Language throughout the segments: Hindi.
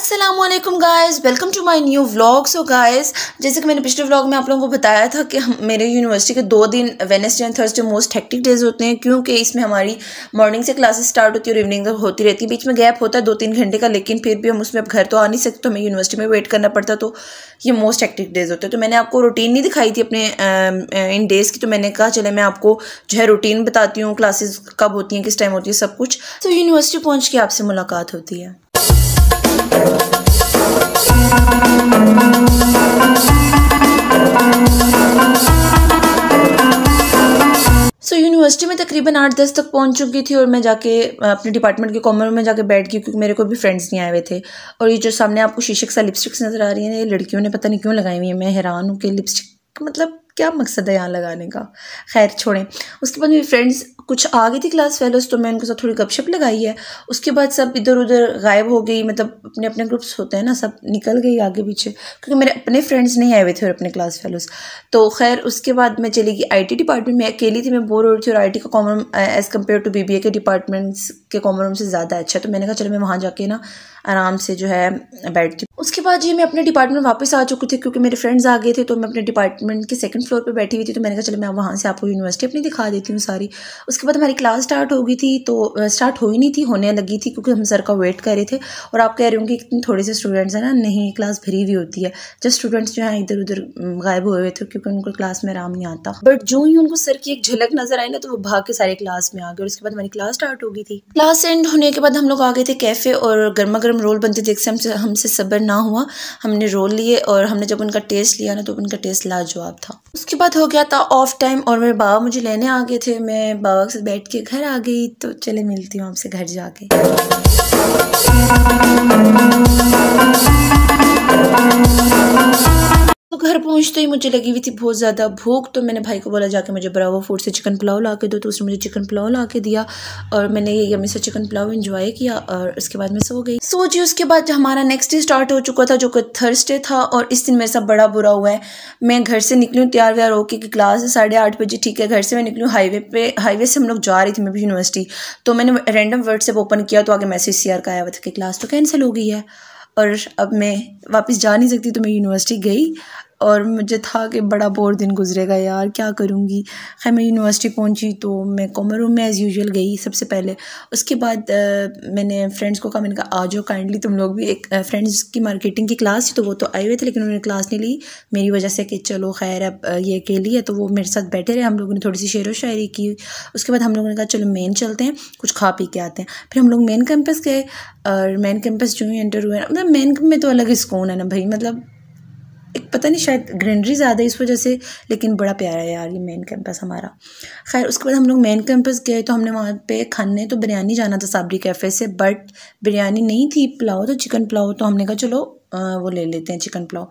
अस्सलामुअलैकुम guys, welcome to my new vlog. So guys, जैसे कि मैंने पिछले व्लॉग में आप लोगों को बताया था कि मेरे यूनिवर्सिटी के 2 दिन Wednesday and Thursday most hectic days होते हैं, क्योंकि इसमें हमारी मॉर्निंग से क्लासेस स्टार्ट होती है और इवनिंग तक होती रहती है। बीच में गैप होता है 2-3 घंटे का, लेकिन फिर भी हम उसमें अब घर तो आ नहीं सकते, तो हमें यूनिवर्सिटी में वेट करना पड़ता। तो ये मोस्ट हेक्टिक डेज होते हैं। तो मैंने आपको रूटीन नहीं दिखाई थी अपने इन डेज़ की, तो मैंने कहा चले मैं आपको जो है रूटीन बताती हूँ, क्लासेस कब होती हैं, किस टाइम होती है, सब कुछ। तो यूनिवर्सिटी पहुँच के आपसे मुलाकात होती है। यूनिवर्सिटी में तकरीबन 8-10 तक पहुंच चुकी थी और मैं जाके अपने डिपार्टमेंट के कॉमन रूम में जाके बैठ गई, क्योंकि मेरे को भी फ्रेंड्स नहीं आए हुए थे। और ये जो सामने आपको शीशे सा लिपस्टिक्स नज़र आ रही है, ये लड़कियों ने पता नहीं क्यों लगाई हुई है। मैं हैरान हूँ कि लिपस्टिक मतलब क्या मकसद है यहाँ लगाने का। खैर छोड़ें। उसके बाद मेरी फ्रेंड्स कुछ आ गई थी क्लास फेलोज, तो मैं उनके साथ थोड़ी गपशप लगाई है। उसके बाद सब इधर उधर गायब हो गई, मतलब अपने अपने ग्रुप्स होते हैं ना, सब निकल गई आगे पीछे, क्योंकि मेरे अपने फ्रेंड्स नहीं आए हुए थे और अपने क्लास फेलोज। तो खैर उसके बाद मैं चली गई IT डिपार्टमेंट में। अकेली थी, मैं बोर हो रही थी, और IT का common room as compare to BBA के डिपार्टमेंट्स के कॉमन रूम से ज़्यादा अच्छा। तो मैंने कहा चलो मैं वहाँ जाके ना आराम से जो है बैठती हूँ। उसके बाद ये मैं अपने डिपार्टमेंट वापस आ चुकी थी, क्योंकि मेरे फ्रेंड्स आ गए थे। तो मैं अपने डिपार्टमेंट के 2nd फ्लोर पे बैठी हुई थी। तो मैंने कहा चलो मैं वहाँ से आपको यूनिवर्सिटी अपनी दिखा देती हूँ सारी। उसके बाद हमारी क्लास स्टार्ट हो गई थी, तो स्टार्ट हो ही नहीं थी, होने लगी थी, क्योंकि हम सर का वेट कर रहे थे। और आप कह रहे होंगे कि थोड़े से स्टूडेंट्स हैं ना, नहीं, क्लास भरी हुई होती है। जब स्टूडेंट्स जो है इधर उधर गायब हुए हुए थे, क्योंकि उनको क्लास में आराम नहीं आता। बट जो ही उनको सर की एक झलक नजर आई ना, तो वो भाग के सारे क्लास में आ गए। और उसके बाद हमारी क्लास स्टार्ट हो गई थी। क्लास एंड होने के बाद हम लोग आ गए थे कैफे, और गर्मा गर्म रोल बनते थे। हमसे सब्र ना हुआ, हमने रोल लिए, और हमने जब उनका टेस्ट लिया ना, तो उनका टेस्ट लाजवाब था। उसके बाद हो गया था ऑफ टाइम, और मेरे बाबा मुझे लेने आ गए थे। मैं बाबा के साथ बैठ के घर आ गई। तो चले मिलती हूँ आपसे घर जाके। तो घर पहुंचते ही मुझे लगी हुई थी बहुत ज़्यादा भूख। तो मैंने भाई को बोला जाके मुझे ब्रावो फूड से चिकन पुलाव ला के दो। तो उसने मुझे चिकन पुलाव ला के दिया, और मैंने ये यम्मी से चिकन पुलाव एंजॉय किया, और उसके बाद मैं सो गई। सो जी, उसके बाद हमारा नेक्स्ट डे स्टार्ट हो चुका था, जो कि थर्सडे था। और इस दिन मेरे साथ बड़ा बुरा हुआ है। मैं घर से निकली हूँ तैयार व्यार होके कि क्लास है 8:30 बजे, ठीक है। घर से मैं निकली हूँ हाईवे से हम लोग जा रही थी, मैं भी यूनिवर्सिटी। तो मैंने रैंडम व्हाट्सएप ओपन किया, तो आगे मैसेज CR का आया हुआ था कि क्लास तो कैंसिल हो गई है, और अब मैं वापस जा नहीं सकती। तो मैं यूनिवर्सिटी गई, और मुझे था कि बड़ा बोर दिन गुजरेगा यार, क्या करूँगी। खैर मैं यूनिवर्सिटी पहुंची, तो मैं कॉमन रूम में एज़ यूजुअल गई सबसे पहले। उसके बाद मैंने फ्रेंड्स को कहा, मैंने कहा आ जाओ काइंडली तुम लोग भी। एक फ्रेंड्स की मार्केटिंग की क्लास थी, तो वो तो आए हुए थे, लेकिन उन्होंने क्लास नहीं ली मेरी वजह से कि चलो खैर अब ये अकेली है। तो वो मेरे साथ बैठे रहे, हम लोगों ने थोड़ी सी शेरो शायरी की। उसके बाद हम लोगों ने कहा चलो मेन चलते हैं, कुछ खा पी के आते हैं। फिर हम लोग मेन कैंपस गए, और मेन कैंपस जो ही एंटर हुए, मतलब मेन में तो अलग ही सुकून है ना भाई, मतलब एक पता नहीं शायद ग्रीनरी ज़्यादा है इस वजह से, लेकिन बड़ा प्यारा है यार ये मेन कैंपस हमारा। खैर उसके बाद हम लोग मेन कैंपस गए, तो हमने वहाँ पे खाने तो बिरयानी जाना था साबरी कैफ़े से, बट बिरयानी नहीं थी, पुलाव तो चिकन पुलाव। तो हमने कहा चलो वो ले लेते हैं चिकन पुलाव।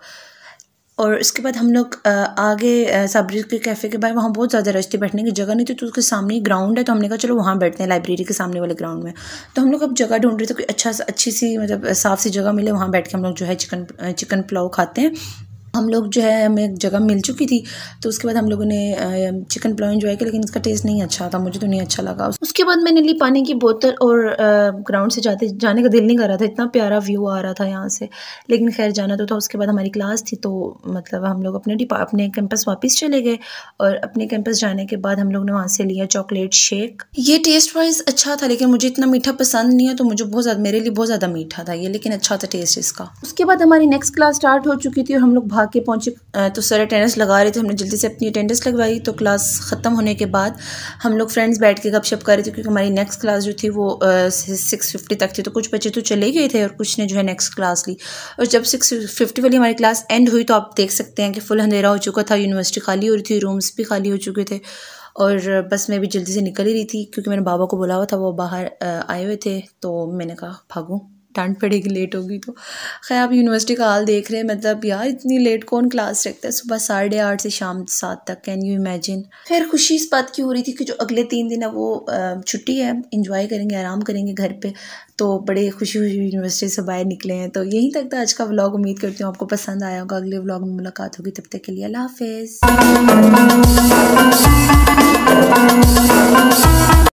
और उसके बाद हम लोग आगे साबरी के कैफ़े के बाहर, वहाँ बहुत ज़्यादा रश थी, बैठने की जगह नहीं थी। तो उसके सामने ही ग्राउंड है, तो हमने कहा चलो वहाँ बैठते हैं, लाइब्रेरी के सामने वाले ग्राउंड में। तो हम लोग अब जगह ढूंढ रहे थे, कोई अच्छी सी मतलब साफ़ सी जगह मिले, वहाँ बैठ के हम लोग जो है चिकन पुलाव खाते हैं। हम लोग जो है, हमें एक जगह मिल चुकी थी। तो उसके बाद हम लोगों ने चिकन पुलाव एंजॉय किया, लेकिन इसका टेस्ट नहीं अच्छा था, मुझे तो नहीं अच्छा लगा। उसके बाद मैंने ली पानी की बोतल, और ग्राउंड से जाने का दिल नहीं कर रहा था, इतना प्यारा व्यू आ रहा था यहाँ से, लेकिन खैर जाना तो था। उसके बाद हमारी क्लास थी, तो मतलब हम लोग अपने कैंपस वापस चले गए। और अपने कैंपस जाने के बाद हम लोग ने वहाँ से लिया चॉकलेट शेक। ये टेस्ट वाइज अच्छा था, लेकिन मुझे इतना मीठा पसंद नहीं है, तो मेरे लिए बहुत ज़्यादा मीठा था ये, लेकिन अच्छा था टेस्ट इसका। उसके बाद हमारी नेक्स्ट क्लास स्टार्ट हो चुकी थी, और हम लोग के पहुंचे। तो सर अटेंडेंस लगा रहे थे, हमने जल्दी से अपनी अटेंडेंस लगवाई। तो क्लास ख़त्म होने के बाद हम लोग फ्रेंड्स बैठ के गपशप कर रहे थे, क्योंकि हमारी नेक्स्ट क्लास जो थी वो 6:50 तक थी। तो कुछ बच्चे तो चले गए थे, और कुछ ने जो है नेक्स्ट क्लास ली। और जब 6:50 वाली हमारी क्लास एंड हुई, तो आप देख सकते हैं कि फुल अंधेरा हो चुका था, यूनिवर्सिटी खाली हो रही थी, रूम्स भी खाली हो चुके थे। और बस मैं भी जल्दी से निकल ही रही थी, क्योंकि मैंने बाबा को बुला हुआ था, वो बाहर आए हुए थे। तो मैंने कहा भागूं, डांट पड़ेगी लेट होगी तो। खैर आप यूनिवर्सिटी का हाल देख रहे हैं, मतलब यार इतनी लेट कौन क्लास रखता है, सुबह 8:30 से शाम 7 तक, कैन यू इमेजिन। खैर खुशी इस बात की हो रही थी कि जो अगले 3 दिन है वो छुट्टी है, इंजॉय करेंगे, आराम करेंगे घर पे। तो बड़े खुशी यूनिवर्सिटी से बाहर निकले हैं। तो यहीं तक था आज का व्लॉग, उम्मीद करती हूँ आपको पसंद आया होगा। अगले व्लॉग में मुलाकात होगी, तब तक के लिए अल्लाह हाफिज़।